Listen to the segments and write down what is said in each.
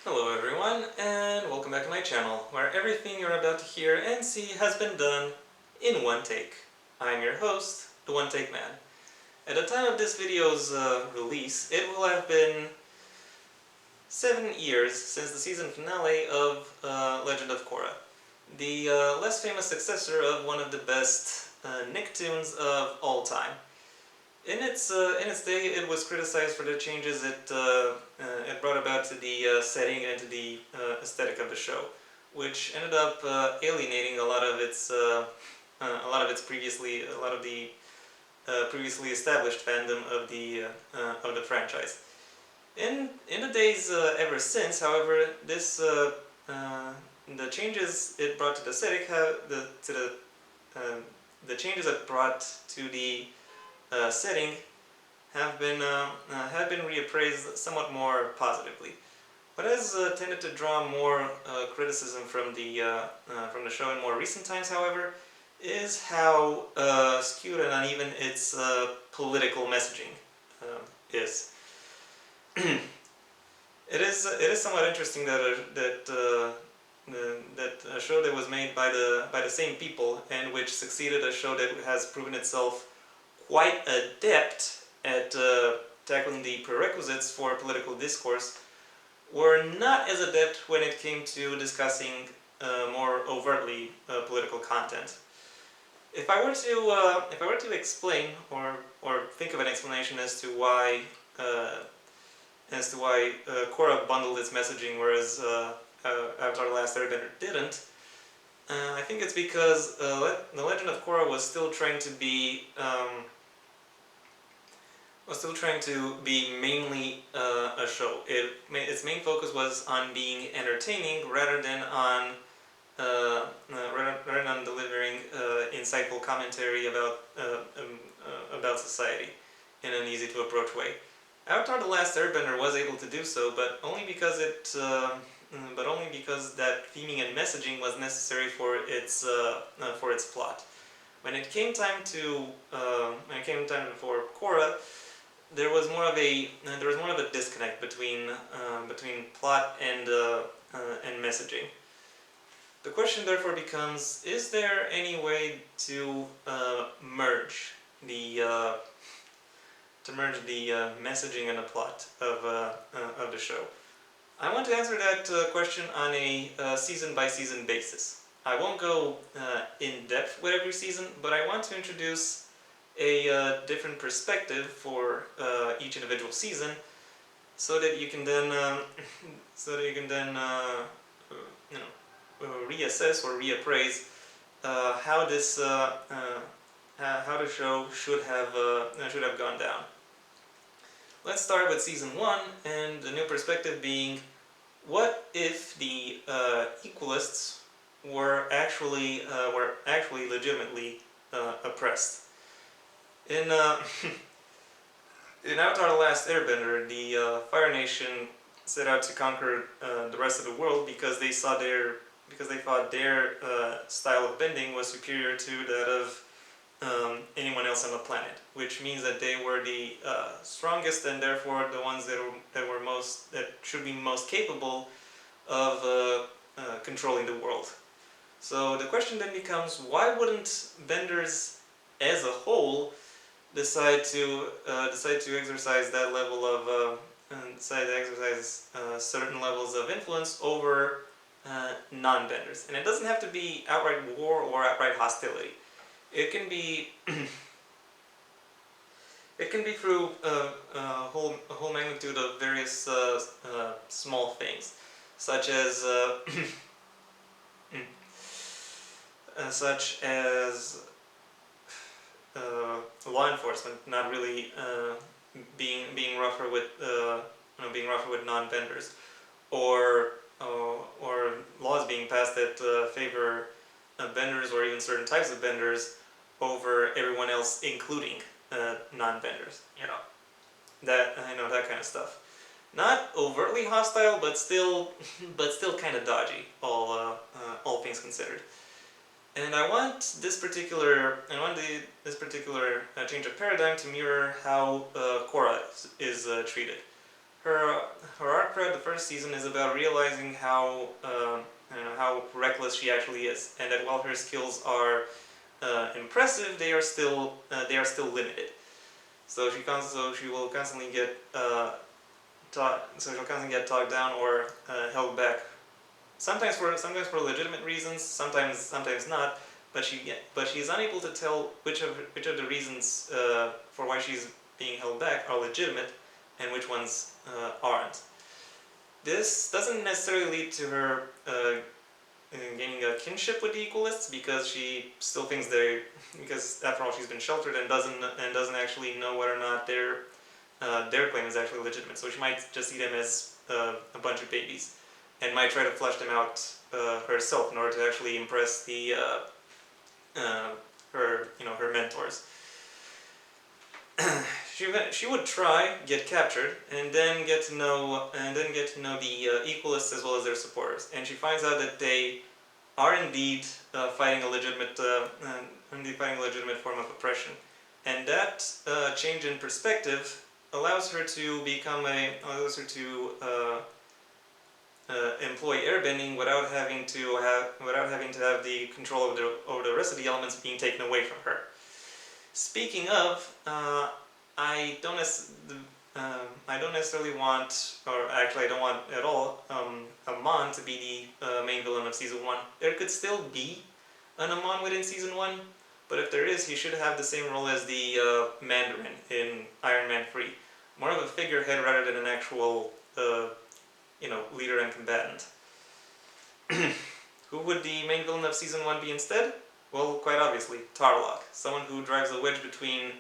Hello everyone, and welcome back to my channel, where everything you're about to hear and see has been done in one take. I'm your host, the One Take Man. At the time of this video's release, it will have been 7 years since the season finale of Legend of Korra, the less famous successor of one of the best Nicktoons of all time. In its day, it was criticized for the changes it brought about to the setting and to the aesthetic of the show, which ended up alienating a lot of the previously established fandom of the franchise. In the days ever since, however, the changes it brought to the aesthetic the changes it brought to the setting have been reappraised somewhat more positively. What has tended to draw more criticism from the show in more recent times, however, is how skewed and uneven its political messaging is. It is somewhat interesting that a show that was made by the same people and which succeeded a show that has proven itself quite adept at tackling the prerequisites for political discourse were not as adept when it came to discussing more overtly political content. If I were to explain or think of an explanation as to why Korra bundled its messaging, whereas Avatar: The Last Airbender didn't, I think it's because The Legend of Korra was still trying to be mainly a show. Its main focus was on being entertaining rather than delivering insightful commentary about society in an easy to approach way. Avatar: The Last Airbender was able to do so, but only because that theming and messaging was necessary for its plot. When it came time for Korra, there was more of a disconnect between plot and messaging. The question therefore becomes: is there any way to merge the messaging and the plot of the show? I want to answer that question on a season by season basis. I won't go in depth with every season, but I want to introduce a different perspective for each individual season, so that you can then reassess or reappraise how the show should have gone down. Let's start with season 1, and the new perspective being: what if the Equalists were actually legitimately oppressed? In in Avatar: The Last Airbender, the Fire Nation set out to conquer the rest of the world because they thought their style of bending was superior to that of anyone else on the planet, which means that they were the strongest and therefore the ones that should be most capable of controlling the world. So the question then becomes: why wouldn't benders as a whole decide to exercise that level of certain levels of influence over non-benders? And it doesn't have to be outright war or outright hostility. It can be through a whole magnitude of various small things, such as law enforcement not really being rougher with non-benders, or laws being passed that favor benders or even certain types of benders over everyone else, including non-benders. That kind of stuff. Not overtly hostile, but still kind of dodgy. All things considered. And I want this particular change of paradigm to mirror how Korra is treated. her her arc throughout the first season is about realizing how reckless she actually is, and that while her skills are impressive, they are still limited. So she will constantly get she'll constantly get talked down or held back. Sometimes for legitimate reasons, sometimes not. But she is unable to tell which of the reasons for why she's being held back are legitimate and which ones aren't. This doesn't necessarily lead to her gaining a kinship with the Equalists, because she still thinks because after all she's been sheltered and doesn't actually know whether or not their claim is actually legitimate. So she might just see them as a bunch of babies, and might try to flesh them out herself in order to actually impress her mentors. She would try, get captured, and then get to know the Equalists as well as their supporters. And she finds out that they are indeed fighting a legitimate form of oppression. And that change in perspective allows her to employ airbending without having to have the control over the rest of the elements being taken away from her. Speaking of, I don't necessarily want, or actually I don't want at all, Amon to be the main villain of Season 1. There could still be an Amon within Season 1, but if there is, he should have the same role as the Mandarin in Iron Man 3. More of a figurehead rather than an actual, leader and combatant. Who would the main villain of Season 1 be instead? Well, quite obviously, Tarlok. Someone who drives a wedge between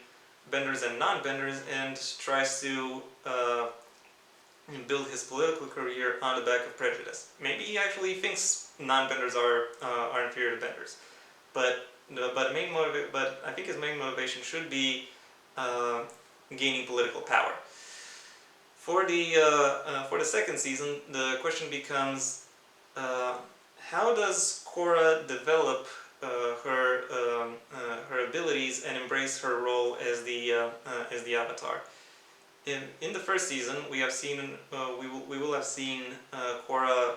benders and non-benders and tries to build his political career on the back of prejudice. Maybe he actually thinks non-benders are inferior to benders, but I think his main motivation should be gaining political power. For the second season, the question becomes, how does Korra develop her abilities and embrace her role as the Avatar? In the first season, we will have seen Korra,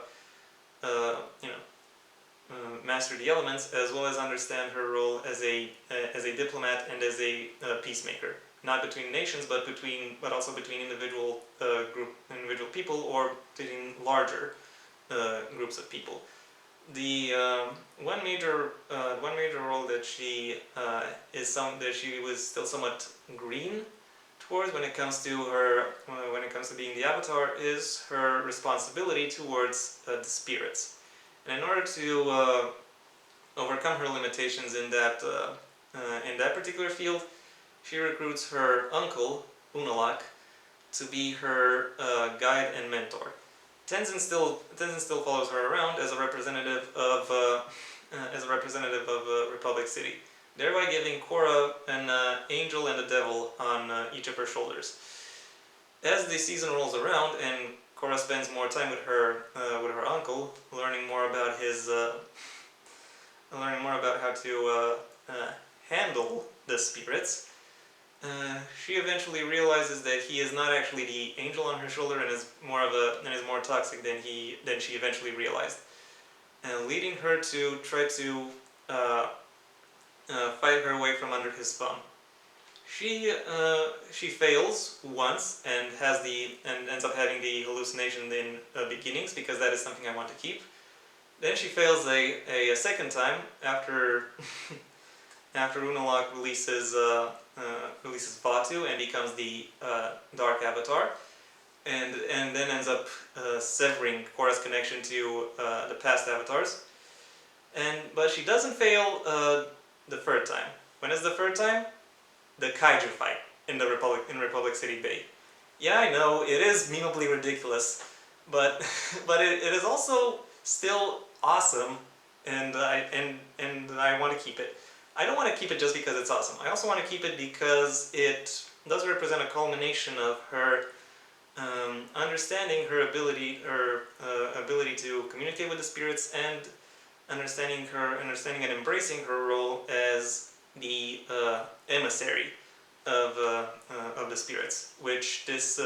master the elements, as well as understand her role as a diplomat and as a peacemaker, not between nations, but also between individual people, or between larger groups of people. The one major role that she was still somewhat green towards when it comes to being the Avatar is her responsibility towards the spirits. And in order to overcome her limitations in that particular field, she recruits her uncle Unalak to be her guide and mentor. Tenzin still follows her around as a representative of Republic City, thereby giving Korra an angel and a devil on each of her shoulders. As the season rolls around and Korra spends more time with her uncle, learning more about how to handle the spirits, she eventually realizes that he is not actually the angel on her shoulder and is more toxic than she eventually realized, and leading her to try to fight her way from under his thumb. She fails once and ends up having the hallucination in beginnings, because that is something I want to keep. Then she fails a second time after Unalak releases Vatu and becomes the Dark Avatar, and then ends up severing Korra's connection to the past avatars. But she doesn't fail the third time. When is the third time? The kaiju fight in Republic City Bay. Yeah, I know, it is memeably ridiculous, but it is also still awesome, and I want to keep it. I don't want to keep it just because it's awesome. I also want to keep it because it does represent a culmination of her understanding her ability to communicate with the spirits, and understanding and embracing her role as the emissary of the spirits, which this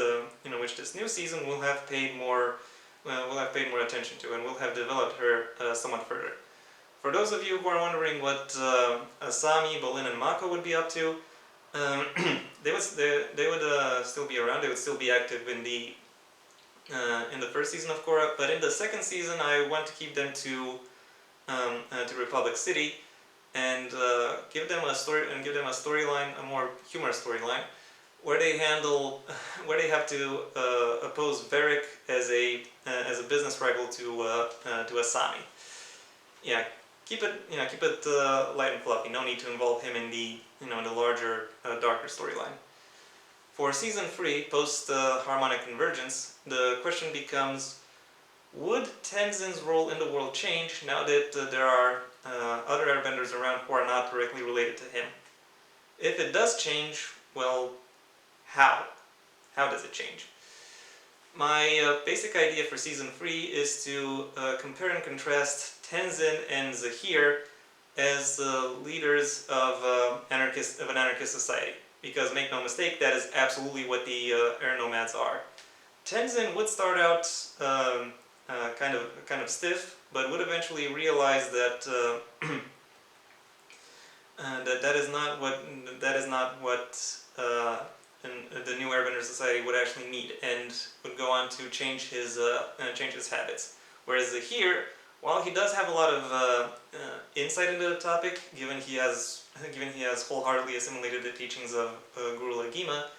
which this new season will have paid more attention to, and will have developed her somewhat further. For those of you who are wondering what Asami, Bolin, and Mako would be up to, they would still be around. They would still be active in the first season of Korra, but in the second season, I want to keep them to Republic City, and give them a storyline, a more humorous storyline, where they have to oppose Varric as a business rival to Asami. Yeah, keep it light and fluffy. No need to involve him in the the larger, darker storyline. For season 3, post harmonic convergence, the question becomes: would Tenzin's role in the world change now that there are other airbenders around who are not directly related to him? If it does change, well, how? How does it change? My basic idea for season 3 is to compare and contrast Tenzin and Zahir as leaders of an anarchist society. Because make no mistake, that is absolutely what the air nomads are. Tenzin would start out kind of stiff, but would eventually realize that that is not what the new Airbender society would actually need, and would go on to change his habits. Whereas here, while he does have a lot of insight into the topic, given he has wholeheartedly assimilated the teachings of Guru Lagima,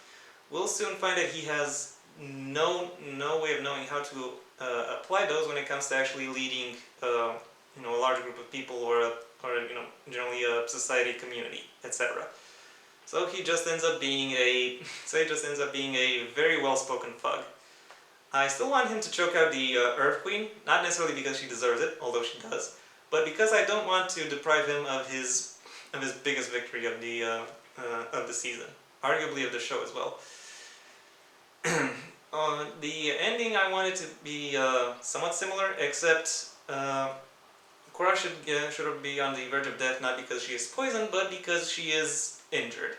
we'll soon find that he has no way of knowing how to apply those when it comes to actually leading a large group of people, or generally a society, community, etc. So he just ends up being a very well-spoken thug. I still want him to choke out the Earth Queen, not necessarily because she deserves it, although she does, but because I don't want to deprive him of his biggest victory of the season, arguably of the show as well. The ending, I want it to be somewhat similar, except Korra should be on the verge of death, not because she is poisoned, but because she is injured.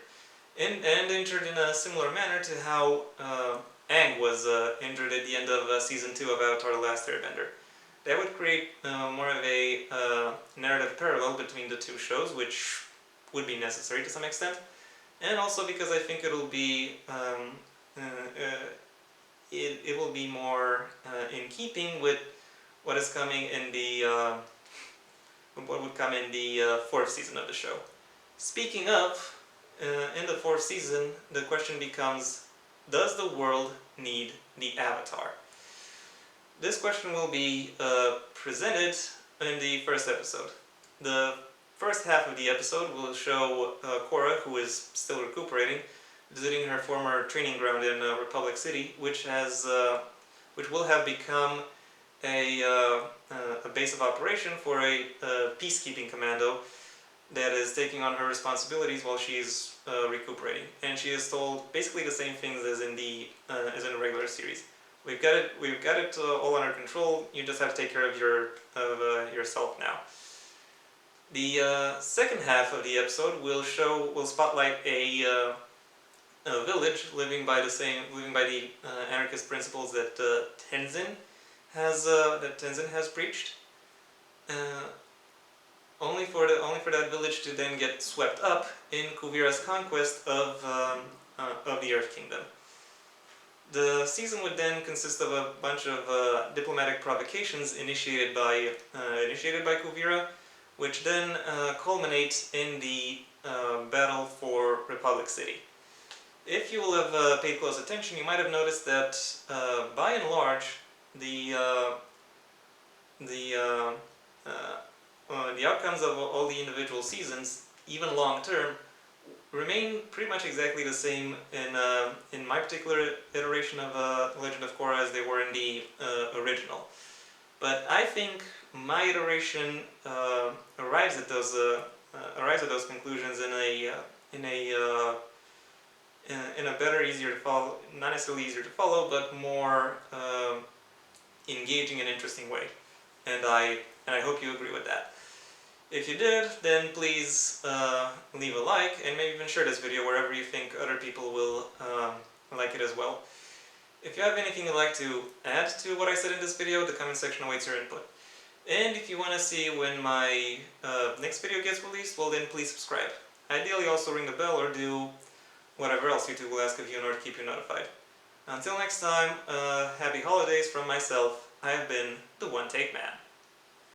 And injured in a similar manner to how Aang was injured at the end of season 2 of Avatar: The Last Airbender. That would create more of a narrative parallel between the two shows, which would be necessary to some extent, and also because I think it'll be it will be more in keeping with what is coming in the what would come in the 4th season of the show. Speaking of, in the 4th season, the question becomes: does the world need the Avatar? This question will be presented in the first episode. The first half of the episode will show Korra, who is still recuperating, visiting her former training ground in Republic City, which will have become a base of operation for a peacekeeping commando that is taking on her responsibilities while she's recuperating. And she is told basically the same things as in the regular series. We've got it all under control. You just have to take care of yourself now. The second half of the episode will spotlight a village living by the anarchist principles that Tenzin has preached. Only for that village to then get swept up in Kuvira's conquest of the Earth Kingdom. The season would then consist of a bunch of diplomatic provocations initiated by Kuvira, which then culminate in the battle for Republic City. If you will have paid close attention, you might have noticed that by and large the outcomes of all the individual seasons, even long term, remain pretty much exactly the same in my particular iteration of Legend of Korra as they were in the original. But I think my iteration arrives at those conclusions in a better, easier to follow, not necessarily easier to follow, but more engaging and interesting way. And I hope you agree with that. If you did, then please leave a like and maybe even share this video wherever you think other people will like it as well. If you have anything you'd like to add to what I said in this video, the comment section awaits your input. And if you want to see when my next video gets released, well then please subscribe. Ideally also ring the bell or do whatever else YouTube will ask of you in order to keep you notified. Until next time, happy holidays from myself. I have been the One Take Man.